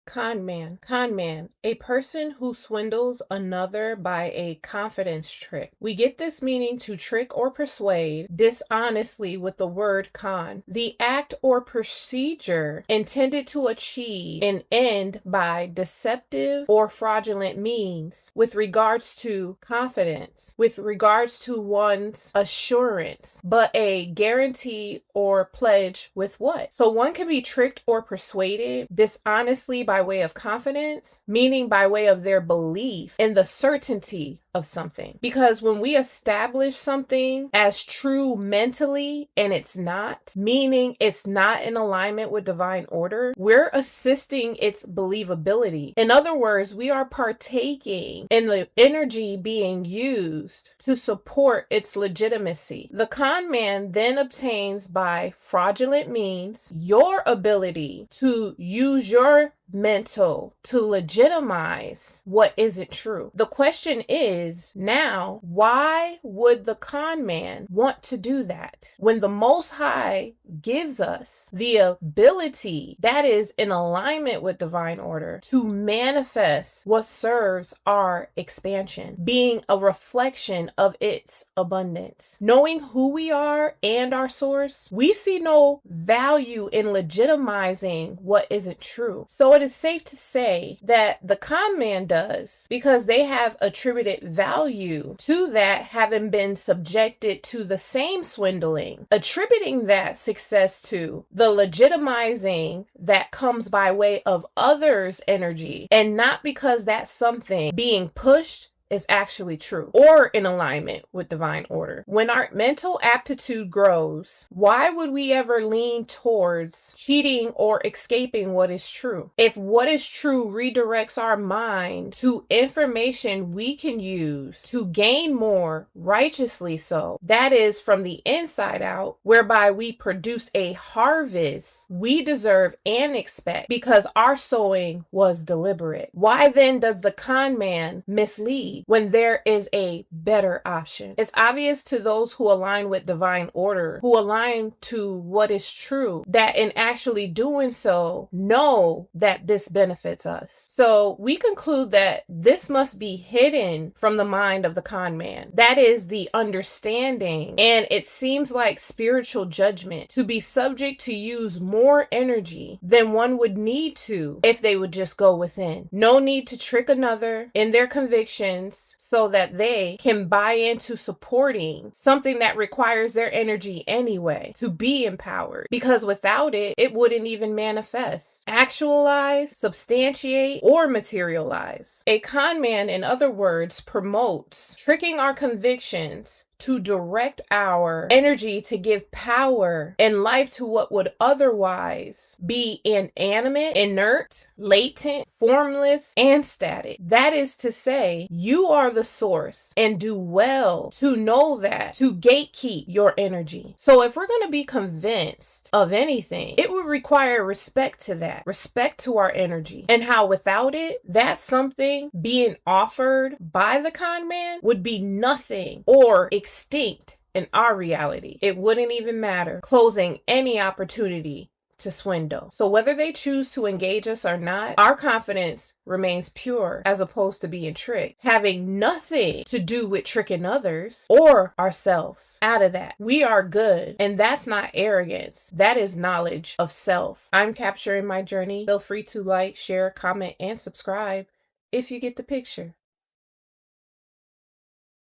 Conman. Conman, a person who swindles another by a confidence trick. We get this meaning to trick or persuade dishonestly with the word con, the act or procedure intended to achieve an end by deceptive or fraudulent means with regards to confidence, with regards to one's assurance, but a guarantee or pledge with what? So one can be tricked or persuaded dishonestly by way of confidence, meaning by way of their belief in the certainty of something. Because when we establish something as true mentally and it's not, meaning it's not in alignment with divine order, we're assisting its believability. In other words, we are partaking in the energy being used to support its legitimacy. The con man then obtains by fraudulent means your ability to use your mental to legitimize what isn't true. The question is now, why would the con man want to do that when the Most High gives us the ability that is in alignment with divine order to manifest what serves our expansion, being a reflection of its abundance? Knowing who we are and our source, we see no value in legitimizing what isn't true. So it is safe to say that the con man does, because they have attributed value to that, having been subjected to the same swindling, attributing that success to the legitimizing that comes by way of others' energy, and not because that's something being pushed is actually true or in alignment with divine order. When our mental aptitude grows, why would we ever lean towards cheating or escaping what is true? If what is true redirects our mind to information we can use to gain more righteously so, that is from the inside out, whereby we produce a harvest we deserve and expect because our sowing was deliberate. Why then does the con man mislead when there is a better option? It's obvious to those who align with divine order, who align to what is true, that in actually doing so, know that this benefits us. So we conclude that this must be hidden from the mind of the con man. That is the understanding, and it seems like spiritual judgment to be subject to use more energy than one would need to if they would just go within. No need to trick another in their convictions so that they can buy into supporting something that requires their energy anyway to be empowered, because without it, it wouldn't even manifest, actualize, substantiate, or materialize. A con man, in other words, promotes tricking our convictions to direct our energy to give power and life to what would otherwise be inanimate, inert, latent, formless, and static. That is to say, you are the source and do well to know that, to gatekeep your energy. So if we're going to be convinced of anything, it would require respect to that, respect to our energy, and how without it, that something being offered by the con man would be nothing or extinct in our reality. It wouldn't even matter, closing any opportunity to swindle. So whether they choose to engage us or not, our confidence remains pure as opposed to being tricked, having nothing to do with tricking others or ourselves. Out of that, we are good, and that's not arrogance. That is knowledge of self. I'm capturing my journey. Feel free to like, share, comment, and subscribe if you get the picture.